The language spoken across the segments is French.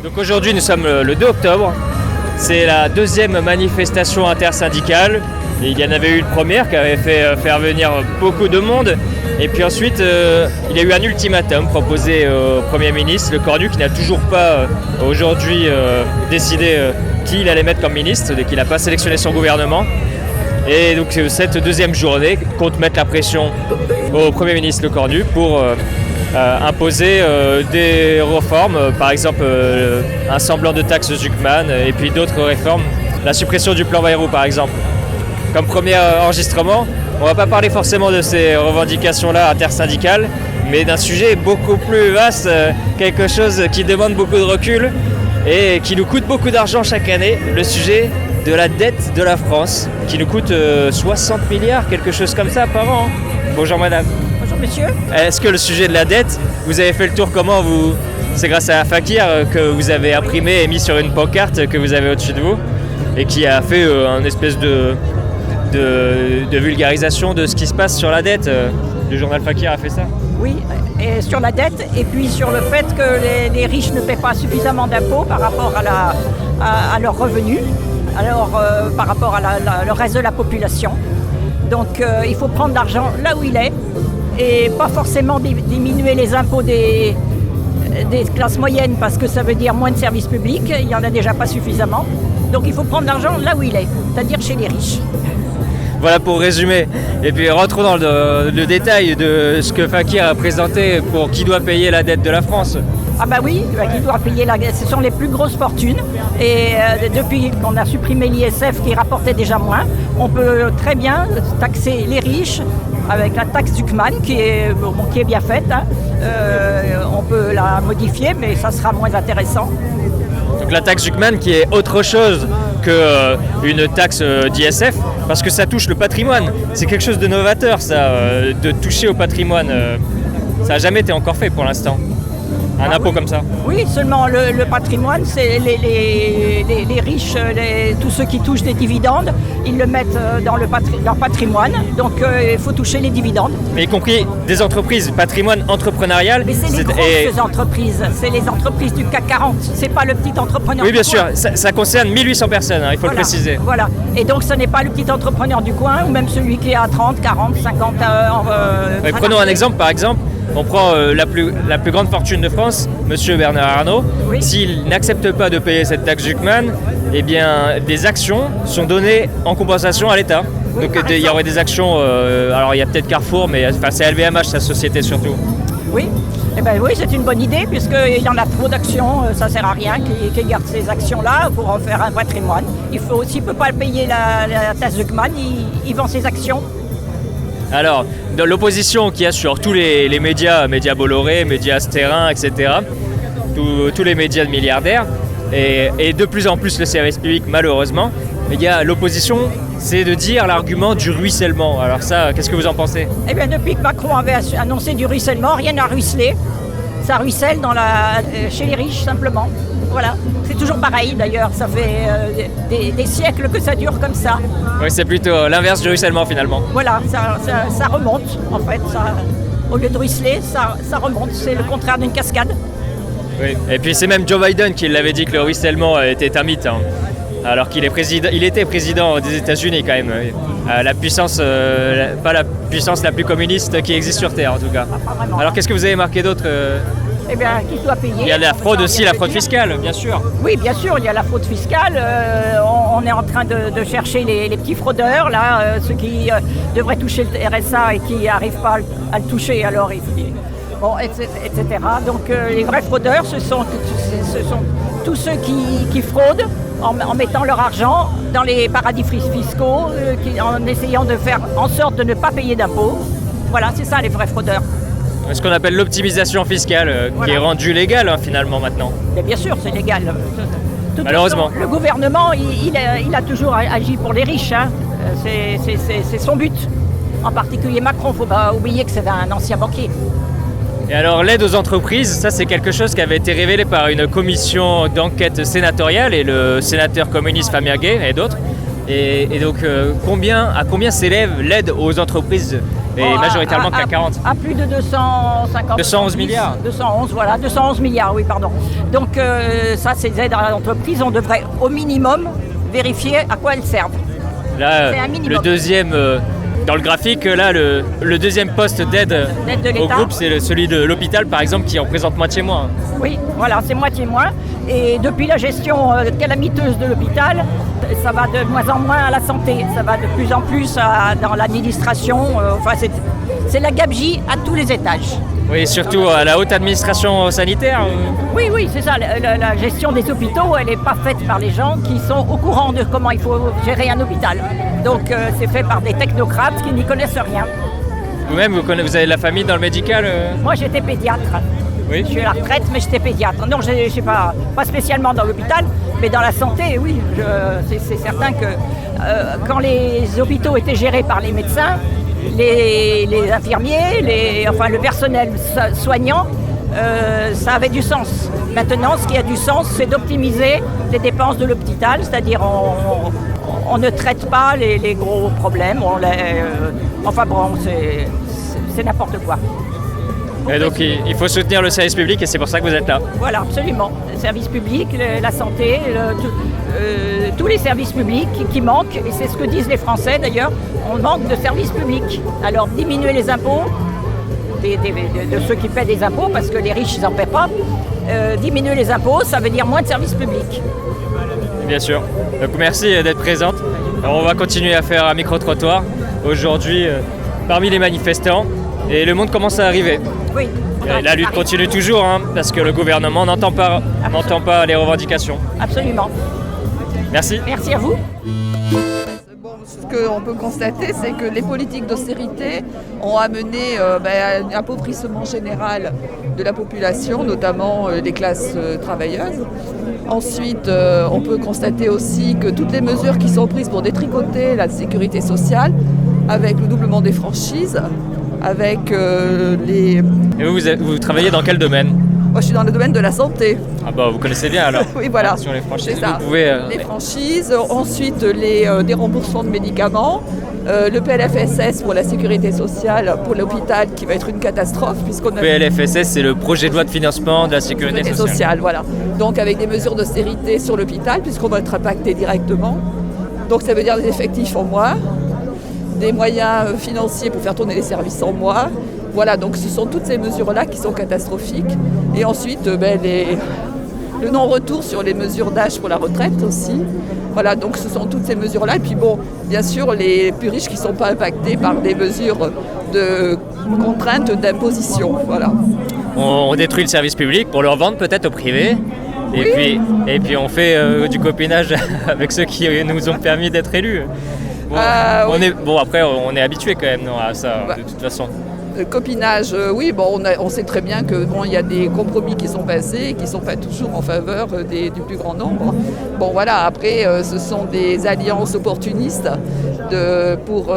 Donc aujourd'hui, nous sommes le 2 octobre. C'est la deuxième manifestation intersyndicale. Et il y en avait eu une première qui avait fait faire venir beaucoup de monde. Et puis ensuite, il y a eu un ultimatum proposé au Premier ministre, le Cornu, qui n'a toujours pas aujourd'hui décidé qui il allait mettre comme ministre, qu'il n'a pas sélectionné son gouvernement. Et donc cette deuxième journée compte mettre la pression au Premier ministre Le Cornu pour imposer des réformes, par exemple un semblant de taxe Zuckman et puis d'autres réformes, la suppression du plan Bayrou par exemple. Comme premier enregistrement, on ne va pas parler forcément de ces revendications-là intersyndicales, mais d'un sujet beaucoup plus vaste, quelque chose qui demande beaucoup de recul et qui nous coûte beaucoup d'argent chaque année, le sujet de la dette de la France, qui nous coûte 60 milliards, quelque chose comme ça par an. Bonjour madame. Bonjour monsieur. Est-ce que le sujet de la dette, vous avez fait le tour comment vous... C'est grâce à Fakir que vous avez imprimé et mis sur une pancarte que vous avez au-dessus de vous et qui a fait un espèce de vulgarisation de ce qui se passe sur la dette. Le journal Fakir a fait ça. Oui, et sur la dette et puis sur le fait que les riches ne paient pas suffisamment d'impôts par rapport à leurs revenus, alors par rapport à le reste de la population. Donc il faut prendre l'argent là où il est et pas forcément diminuer les impôts des classes moyennes parce que ça veut dire moins de services publics, il n'y en a déjà pas suffisamment. Donc il faut prendre l'argent là où il est, c'est-à-dire chez les riches. Voilà pour résumer. Et puis rentrons dans le détail de ce que Fakir a présenté pour qui doit payer la dette de la France. Ah bah oui, qui doit payer la dette. Ce sont les plus grosses fortunes. Et depuis qu'on a supprimé l'ISF qui rapportait déjà moins, on peut très bien taxer les riches avec la taxe Zuckman qui est bien faite. Hein. On peut la modifier, mais ça sera moins intéressant. Donc la taxe Zuckman qui est autre chose qu'une taxe d'ISF, parce que ça touche le patrimoine. C'est quelque chose de novateur, ça, de toucher au patrimoine. Ça n'a jamais été encore fait pour l'instant. Un impôt comme ça. Oui, seulement le patrimoine, c'est les riches, tous ceux qui touchent des dividendes, ils le mettent dans leur patrimoine. Donc il faut toucher les dividendes. Mais y compris des entreprises, patrimoine entrepreneurial. Mais c'est les grosses entreprises, c'est les entreprises du CAC 40, c'est pas le petit entrepreneur. Oui, bien sûr, ça concerne 1800 personnes, hein, il faut le préciser. Voilà, et donc ce n'est pas le petit entrepreneur du coin ou même celui qui est à 30, 40, 50 oui, prenons un exemple, par exemple. On prend la plus grande fortune de France, Monsieur Bernard Arnault. Oui. S'il n'accepte pas de payer cette taxe Zuckman, eh bien, des actions sont données en compensation à l'État. Oui, donc il y aurait des actions, alors il y a peut-être Carrefour, mais c'est LVMH, sa société surtout. Oui, eh ben, oui, c'est une bonne idée, puisqu'il y en a trop d'actions, ça ne sert à rien qu'ils gardent ces actions-là pour en faire un patrimoine. S'il ne peut pas payer la taxe Zuckman, il vend ses actions. Alors, dans l'opposition qu'il y a sur tous les médias Bolloré, médias Sterrin, etc., tous les médias de milliardaires, et de plus en plus le service public, malheureusement, il y a l'opposition, c'est de dire l'argument du ruissellement. Alors ça, qu'est-ce que vous en pensez ? Eh bien, depuis que Macron avait annoncé du ruissellement, rien n'a ruisselé. Ça ruisselle chez les riches, simplement. Voilà, c'est toujours pareil d'ailleurs, ça fait des siècles que ça dure comme ça. Oui, c'est plutôt l'inverse du ruissellement finalement. Voilà, ça remonte en fait, au lieu de ruisseler, ça remonte, c'est le contraire d'une cascade. Oui, et puis c'est même Joe Biden qui l'avait dit que le ruissellement était un mythe, hein. Alors qu'il était président des États-Unis quand même. La puissance, pas la puissance la plus communiste qui existe sur Terre en tout cas. Alors qu'est-ce que vous avez marqué d'autre Eh bien, qui doit payer ? Il y a la fraude aussi, la fraude fiscale, bien sûr. Oui, bien sûr, il y a la fraude fiscale. On est en train de chercher les petits fraudeurs, là, ceux qui devraient toucher le RSA et qui n'arrivent pas à le toucher, alors etc. Donc les vrais fraudeurs, ce sont tous ceux qui fraudent en mettant leur argent dans les paradis fiscaux, en essayant de faire en sorte de ne pas payer d'impôts. Voilà, c'est ça les vrais fraudeurs. Ce qu'on appelle l'optimisation fiscale, voilà. Qui est rendue légale finalement maintenant. Mais bien sûr, c'est légal. Malheureusement. Le gouvernement, il a toujours agi pour les riches. Hein. C'est son but. En particulier Macron, il ne faut pas oublier que c'est un ancien banquier. Et alors l'aide aux entreprises, ça c'est quelque chose qui avait été révélé par une commission d'enquête sénatoriale et le sénateur communiste Fabien Gay et d'autres. Et donc, à combien s'élève l'aide aux entreprises, et majoritairement CAC 40? À plus de 250. 211 milliards. 211 milliards, oui, pardon. Donc ça, ces aides à l'entreprise, on devrait au minimum vérifier à quoi elles servent. Là, le deuxième, dans le graphique, là, le deuxième poste d'aide au groupe, c'est celui de l'hôpital, par exemple, qui en présente moitié moins. Oui, voilà, c'est moitié moins. Et depuis la gestion calamiteuse de l'hôpital, ça va de moins en moins à la santé. Ça va de plus en plus dans l'administration. C'est la gabegie à tous les étages. Oui, surtout à la haute administration sanitaire. Oui, c'est ça. La gestion des hôpitaux, elle n'est pas faite par les gens qui sont au courant de comment il faut gérer un hôpital. Donc c'est fait par des technocrates qui n'y connaissent rien. Vous-même, vous avez de la famille dans le médical Moi, j'étais pédiatre. Oui. Je suis à la retraite, mais j'étais pédiatre. Non, je ne suis pas spécialement dans l'hôpital, mais dans la santé, oui. C'est certain que quand les hôpitaux étaient gérés par les médecins, les infirmiers, le personnel soignant, ça avait du sens. Maintenant, ce qui a du sens, c'est d'optimiser les dépenses de l'hôpital, c'est-à-dire on ne traite pas les gros problèmes. C'est n'importe quoi. Et donc il faut soutenir le service public et c'est pour ça que vous êtes là. Voilà, absolument. Le service public, la santé, tous les services publics qui manquent, et c'est ce que disent les Français d'ailleurs, on manque de services publics. Alors diminuer les impôts de ceux qui paient des impôts, parce que les riches ils n'en paient pas, diminuer les impôts, ça veut dire moins de services publics. Bien sûr. Donc merci d'être présente. Alors, on va continuer à faire un micro-trottoir aujourd'hui parmi les manifestants. Et le monde commence à arriver. Oui. Et la lutte continue toujours, parce que le gouvernement n'entend pas les revendications. Absolument. Merci. Merci à vous. Bon, ce qu'on peut constater, c'est que les politiques d'austérité ont amené un appauvrissement général de la population, notamment des classes travailleuses. Ensuite, on peut constater aussi que toutes les mesures qui sont prises pour détricoter la sécurité sociale, avec le doublement des franchises, avec les... Et vous travaillez dans quel domaine ? Moi, je suis dans le domaine de la santé. Ah bah, vous connaissez bien alors. Oui, voilà. Sur les franchises, c'est ça. Vous pouvez... Les franchises, ensuite des remboursements de médicaments, le PLFSS pour la sécurité sociale, pour l'hôpital, qui va être une catastrophe. Puisqu'on a... PLFSS, c'est le projet de loi de financement de la sécurité sociale. Voilà. Donc avec des mesures d'austérité sur l'hôpital, puisqu'on va être impacté directement. Donc ça veut dire des effectifs en moins, des moyens financiers pour faire tourner les services en moins. Voilà, donc ce sont toutes ces mesures-là qui sont catastrophiques. Et ensuite, le non-retour sur les mesures d'âge pour la retraite aussi. Voilà, donc ce sont toutes ces mesures-là. Et puis bon, bien sûr, les plus riches qui ne sont pas impactés par des mesures de contraintes d'imposition. Voilà. On détruit le service public pour le revendre peut-être au privé. Et, oui. puis on fait du copinage avec ceux qui nous ont permis d'être élus. Bon, après, on est habitué quand même à ça, de toute façon. Le copinage, oui, on sait très bien que il y a des compromis qui sont passés, qui ne sont pas toujours en faveur du plus grand nombre. Bon, voilà, après, ce sont des alliances opportunistes pour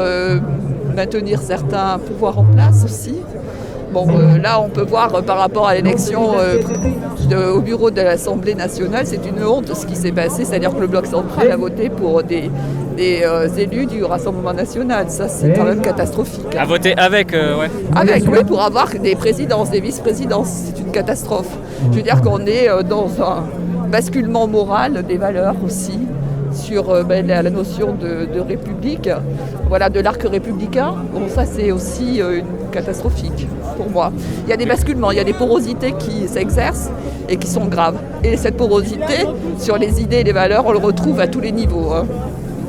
maintenir certains pouvoirs en place aussi. Bon, là, on peut voir par rapport à l'élection au bureau de l'Assemblée nationale, c'est une honte ce qui s'est passé, c'est-à-dire que le Bloc central a voté pour des élus du Rassemblement national. Ça, c'est quand même catastrophique. À voter avec, ouais. Avec, oui, pour avoir des présidences, des vice-présidences. C'est une catastrophe. Je veux dire qu'on est dans un basculement moral des valeurs aussi, sur la notion de république, voilà, de l'arc républicain. Bon, ça, c'est aussi catastrophique pour moi. Il y a des basculements, il y a des porosités qui s'exercent et qui sont graves. Et cette porosité, sur les idées et les valeurs, on le retrouve à tous les niveaux.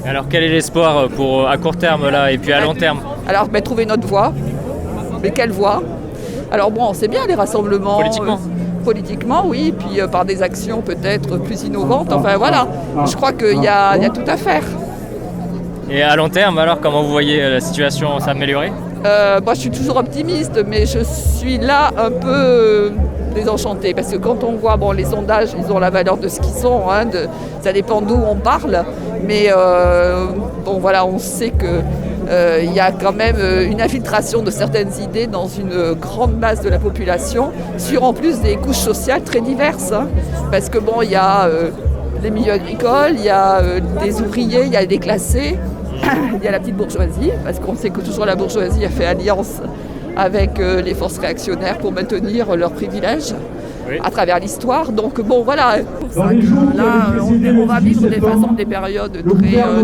Alors quel est l'espoir pour à court terme là et puis à long terme ? Alors trouver notre voie. Mais quelle voie ? Alors bon, c'est bien les rassemblements. Politiquement, oui, puis par des actions peut-être plus innovantes. Enfin voilà, je crois qu'il y a tout à faire. Et à long terme, alors comment vous voyez la situation s'améliorer ? Moi je suis toujours optimiste, mais je suis là un peu désenchantée. Parce que quand on voit les sondages, ils ont la valeur de ce qu'ils sont. Ça dépend d'où on parle. Mais voilà, on sait qu'il y a quand même une infiltration de certaines idées dans une grande masse de la population, sur en plus des couches sociales très diverses. Parce que il y a des milieux agricoles, il y a des ouvriers, il y a des classés, il y a la petite bourgeoisie, parce qu'on sait que toujours la bourgeoisie a fait alliance avec les forces réactionnaires pour maintenir leurs privilèges à travers l'histoire. Donc bon, voilà. Là, on va vivre des périodes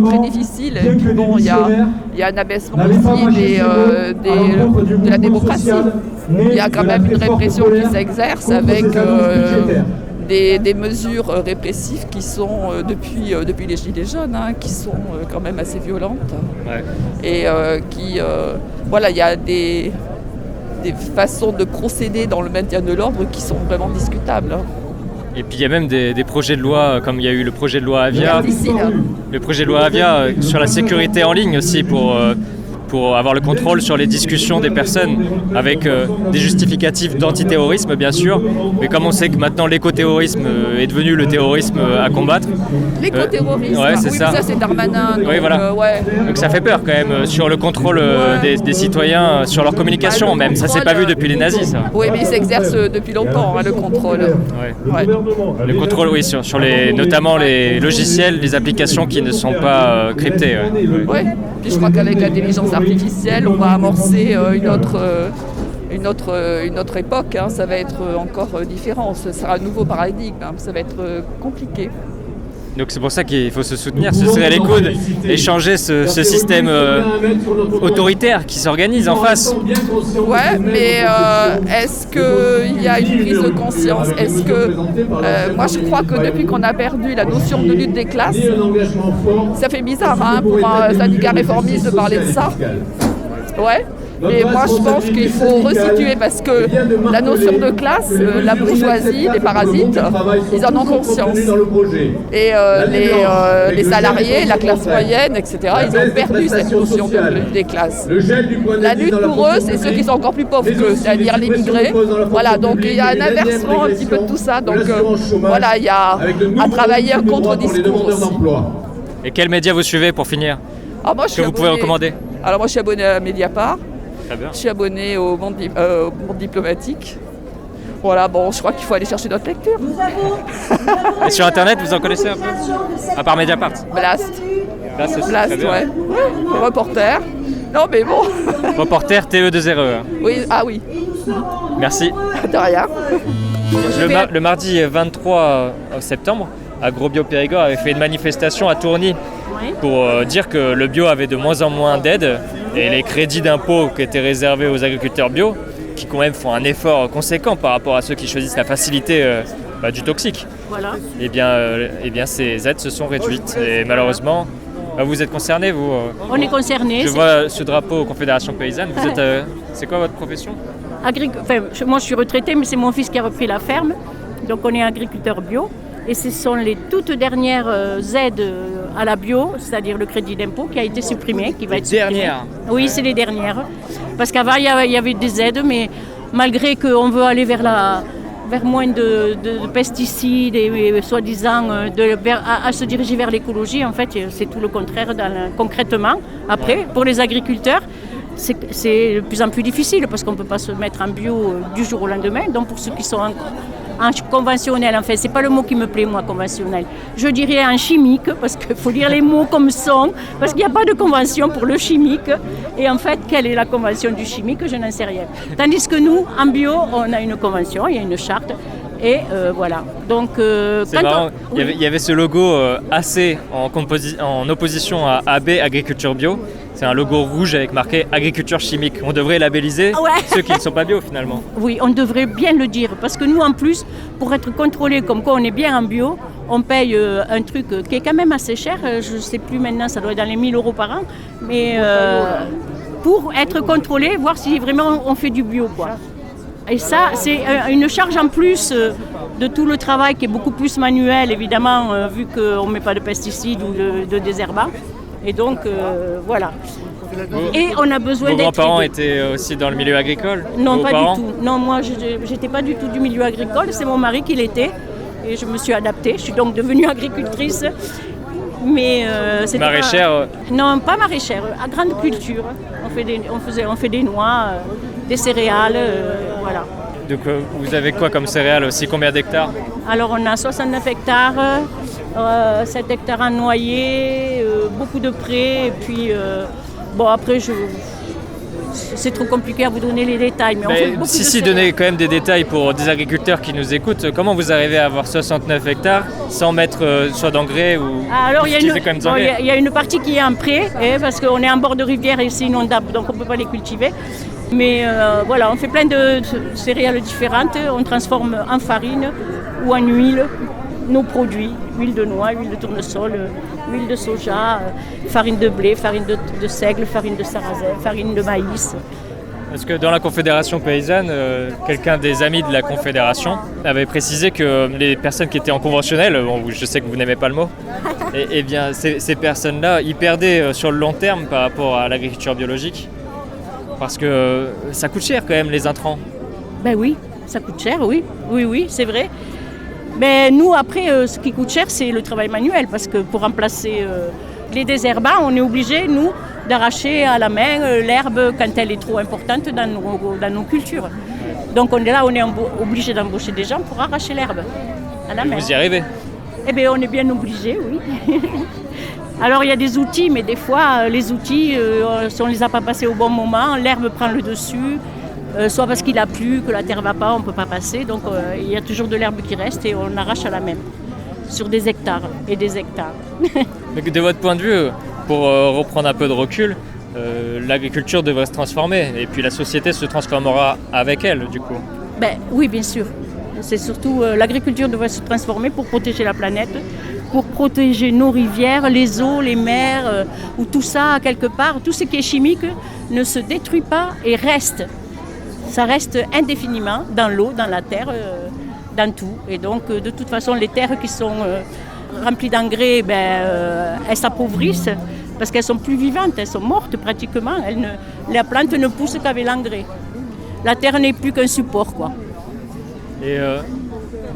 très difficiles. Et puis bon, il y a un abaissement aussi de la démocratie. Il y a quand même une répression qui s'exerce avec des mesures répressives qui sont, depuis les Gilets jaunes, qui sont quand même assez violentes. Ouais. Et voilà, il y a des façons de procéder dans le maintien de l'ordre qui sont vraiment discutables. Et puis il y a même des projets de loi, comme il y a eu le projet de loi Avia, le projet de loi Avia sur la sécurité en ligne aussi pour avoir le contrôle sur les discussions des personnes avec des justificatifs d'antiterrorisme bien sûr, mais comme on sait que maintenant l'écoterrorisme est devenu le terrorisme à combattre. L'écoterrorisme, ouais, c'est ça. Ça c'est Darmanin. Donc, oui, voilà. Ouais. Donc ça fait peur quand même sur le contrôle des citoyens, sur leur communication même. Ça s'est pas vu depuis les nazis ça. Oui, mais il s'exerce depuis longtemps le contrôle. Ouais. Le contrôle, oui, sur notamment les logiciels, les applications qui ne sont pas cryptées. Ouais. Puis je crois qu'avec l'intelligence artificielle, on va amorcer une autre époque. Ça va être encore différent. Ce sera un nouveau paradigme. Ça va être compliqué. Donc c'est pour ça qu'il faut se soutenir, se serrer les coudes et changer ce système autoritaire qui s'organise en face. Ouais, mais est-ce qu'il y a une prise de conscience ? Est-ce que moi je crois que depuis qu'on a perdu la notion de lutte des classes, ça fait bizarre pour un syndicat réformiste de parler de ça. Ouais. Mais moi je pense qu'il faut resituer parce que la notion de classe, la bourgeoisie, les parasites, ils en ont conscience. Et les salariés, la classe moyenne, etc., ils ont perdu cette notion des classes. La lutte pour eux, c'est ceux qui sont encore plus pauvres qu'eux, c'est-à-dire les migrés. Voilà, donc il y a un inversement un petit peu de tout ça. Donc voilà, il y a à travailler un contre-discours aussi. Et quels médias vous suivez pour finir ? Que vous pouvez recommander ? Alors moi je suis abonné à Mediapart. Je suis abonné au Monde diplomatique. Voilà, bon, je crois qu'il faut aller chercher notre lecture. Et sur Internet, vous en connaissez un peu ? À part Mediapart ? Blast, ouais. Reporter. Non, mais bon. Reporter TE2RE. Oui, ah oui. Merci. De rien. Le mardi 23 septembre, AgroBio-Périgord avait fait une manifestation à Tourny pour dire que le bio avait de moins en moins d'aide et les crédits d'impôt qui étaient réservés aux agriculteurs bio, qui quand même font un effort conséquent par rapport à ceux qui choisissent la facilité du toxique. Voilà. Eh bien, ces aides se sont réduites et malheureusement, vous êtes concernés, vous On est concernés. Je vois ce drapeau Confédération Paysanne. Vous êtes, c'est quoi votre profession ? Moi, je suis retraitée, mais c'est mon fils qui a repris la ferme. Donc, on est agriculteur bio. Et ce sont les toutes dernières aides à la bio, c'est-à-dire le crédit d'impôt qui a été supprimé, qui va être supprimé. Dernières ? Oui, c'est les dernières. Parce qu'avant, il y avait des aides, mais malgré qu'on veut aller vers moins de pesticides et soi-disant à se diriger vers l'écologie, en fait, c'est tout le contraire concrètement. Après, pour les agriculteurs, c'est de plus en plus difficile parce qu'on ne peut pas se mettre en bio du jour au lendemain. Donc pour ceux qui sont en conventionnel, en fait, c'est pas le mot qui me plaît, moi, conventionnel. Je dirais en chimique, parce qu'il faut dire les mots comme sont, parce qu'il n'y a pas de convention pour le chimique. Et en fait, quelle est la convention du chimique ? Je n'en sais rien. Tandis que nous, en bio, on a une convention, il y a une charte. Et voilà. Donc, c'est marrant. Il y avait ce logo AC en opposition à AB, Agriculture Bio. C'est un logo rouge avec marqué Agriculture Chimique. On devrait labelliser ceux qui ne sont pas bio finalement. Oui, on devrait bien le dire. Parce que nous, en plus, pour être contrôlés comme quoi on est bien en bio, on paye un truc qui est quand même assez cher. Je ne sais plus maintenant, ça doit être dans les 1 000 € par an. Mais pour être contrôlé, voir si vraiment on fait du bio, quoi. Et ça, c'est une charge en plus de tout le travail qui est beaucoup plus manuel, évidemment, vu qu'on ne met pas de pesticides ou de désherbants. Et donc, voilà. Et on a besoin d'être... Vos grands-parents étaient aussi dans le milieu agricole ? Non, pas du tout. Non, moi, je n'étais pas du tout du milieu agricole. C'est mon mari qui l'était. Et je me suis adaptée. Je suis donc devenue agricultrice. Mais c'était maraîchère Non, pas maraîchère, à grande culture. On fait des noix, des céréales, voilà. Donc vous avez quoi comme céréales aussi ? Combien d'hectares ? Alors on a 69 hectares 7 hectares en noyer, beaucoup de prés. Et puis, bon, après, c'est trop compliqué à vous donner les détails. Mais on fait beaucoup si, donnez quand même des détails pour des agriculteurs qui nous écoutent. Comment vous arrivez à avoir 69 hectares sans mettre soit d'engrais ou alors, il y, y a une partie qui est en pré, parce qu'on est en bord de rivière et c'est inondable, donc on ne peut pas les cultiver. Mais voilà, on fait plein de céréales différentes. On transforme en farine ou en huile nos produits. Huile de noix, huile de tournesol, huile de soja, farine de blé, farine de seigle, farine de sarrasin, farine de maïs. Parce que dans la Confédération paysanne, quelqu'un des amis de la Confédération avait précisé que les personnes qui étaient en conventionnel, bon, je sais que vous n'aimez pas le mot, et bien ces personnes-là, ils perdaient sur le long terme par rapport à l'agriculture biologique. Parce que ça coûte cher quand même les intrants. Ben oui, ça coûte cher, oui, c'est vrai. Mais nous, après, ce qui coûte cher, c'est le travail manuel, parce que pour remplacer les désherbants, on est obligé, nous, d'arracher à la main l'herbe quand elle est trop importante dans nos cultures. Donc on est obligé d'embaucher des gens pour arracher l'herbe à la main. Vous y arrivez? Eh bien, on est bien obligé, oui. Alors il y a des outils, mais des fois, les outils, si on ne les a pas passés au bon moment, l'herbe prend le dessus. Soit parce qu'il a plu, que la terre ne va pas, on ne peut pas passer. Donc il y a toujours de l'herbe qui reste et on arrache à la main, sur des hectares et des hectares. Donc, de votre point de vue, pour reprendre un peu de recul, l'agriculture devrait se transformer et puis la société se transformera avec elle, du coup. Oui, bien sûr. C'est surtout l'agriculture devrait se transformer pour protéger la planète, pour protéger nos rivières, les eaux, les mers, où tout ça, quelque part, tout ce qui est chimique ne se détruit pas et reste. Ça reste indéfiniment dans l'eau, dans la terre, dans tout. Et donc, de toute façon, les terres qui sont remplies d'engrais, elles s'appauvrissent parce qu'elles sont plus vivantes, elles sont mortes pratiquement. La plante ne pousse qu'avec l'engrais. La terre n'est plus qu'un support, quoi. Et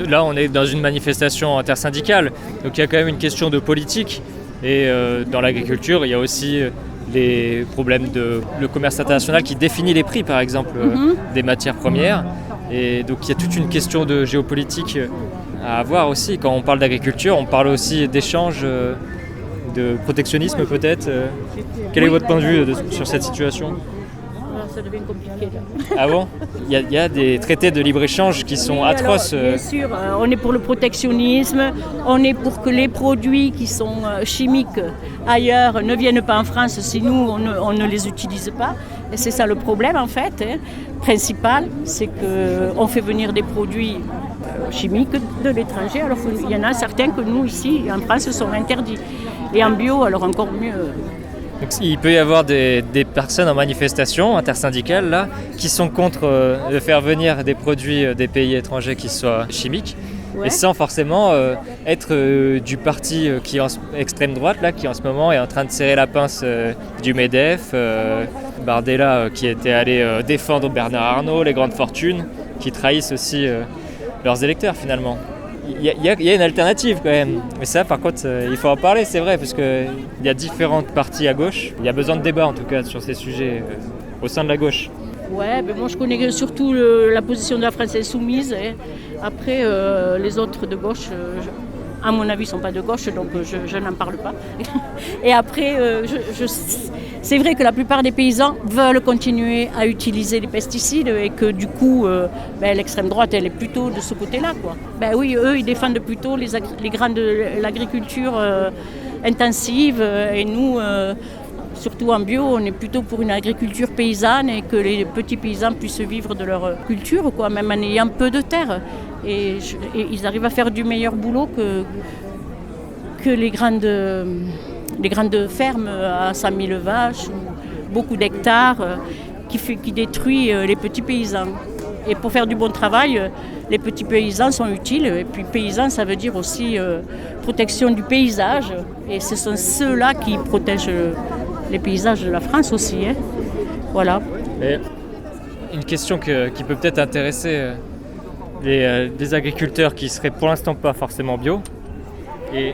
là, on est dans une manifestation intersyndicale, donc il y a quand même une question de politique. Et dans l'agriculture, il y a aussi les problèmes le commerce international qui définit les prix, par exemple, des matières premières. Et donc il y a toute une question de géopolitique à avoir aussi. Quand on parle d'agriculture, on parle aussi d'échanges, de protectionnisme peut-être. Quel est votre point de vue sur cette situation ? Ça devient compliqué là. Ah bon ? Il y a des traités de libre-échange qui sont atroces. Alors, bien sûr, on est pour le protectionnisme, on est pour que les produits qui sont chimiques ailleurs ne viennent pas en France si nous, on ne les utilise pas. Et c'est ça le problème en fait, principal, c'est qu'on fait venir des produits chimiques de l'étranger, alors qu'il y en a certains que nous ici, en France, sont interdits. Et en bio, alors encore mieux. Donc, il peut y avoir des personnes en manifestation intersyndicale là, qui sont contre de faire venir des produits des pays étrangers qui soient chimiques, et sans forcément être du parti qui est extrême droite, là, qui en ce moment est en train de serrer la pince du MEDEF, Bardella qui était allé défendre Bernard Arnault, les grandes fortunes, qui trahissent aussi leurs électeurs finalement. Il y a une alternative quand même, mais ça par contre il faut en parler, c'est vrai, parce qu'il y a différentes partis à gauche. Il y a besoin de débat en tout cas sur ces sujets au sein de la gauche. Ouais, mais moi je connais surtout la position de la France Insoumise. Après les autres de gauche, à mon avis, ne sont pas de gauche, donc je n'en parle pas. Et après, c'est vrai que la plupart des paysans veulent continuer à utiliser les pesticides et que du coup, l'extrême droite, elle est plutôt de ce côté-là, quoi. Oui, eux, ils défendent plutôt l'agriculture intensive et nous, surtout en bio, on est plutôt pour une agriculture paysanne et que les petits paysans puissent vivre de leur culture, quoi, même en ayant peu de terre. Et ils arrivent à faire du meilleur boulot que les grandes fermes à 100 000 vaches, ou beaucoup d'hectares, qui détruit les petits paysans. Et pour faire du bon travail, les petits paysans sont utiles. Et puis paysan, ça veut dire aussi protection du paysage. Et ce sont ceux-là qui protègent les paysages de la France aussi. Voilà. Et une question qui peut peut-être intéresser des agriculteurs qui seraient pour l'instant pas forcément bio, et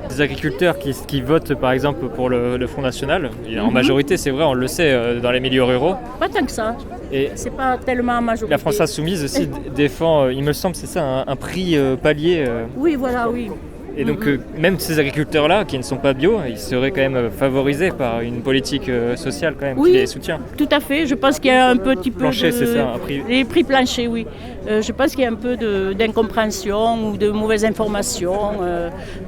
des agriculteurs qui votent par exemple pour le Front National, en majorité c'est vrai, on le sait dans les milieux ruraux. Pas tant que ça, et c'est pas tellement en majorité. La France Insoumise aussi défend, il me semble c'est ça, un prix palier. Oui, voilà, oui. Et donc même ces agriculteurs-là qui ne sont pas bio, ils seraient quand même favorisés par une politique sociale quand même qui les soutient. Tout à fait. Je pense qu'il y a un petit peu Plancher, de... c'est ça, un prix. Les prix planchers, oui. Je pense qu'il y a un peu d'incompréhension ou de mauvaises informations.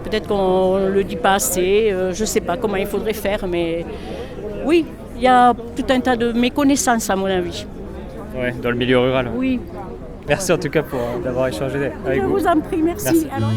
Peut-être qu'on ne le dit pas assez. Je ne sais pas comment il faudrait faire, mais oui, il y a tout un tas de méconnaissances à mon avis. Ouais, dans le milieu rural. Oui. Merci en tout cas d'avoir échangé avec vous. Je vous en prie, merci. Merci. Alors...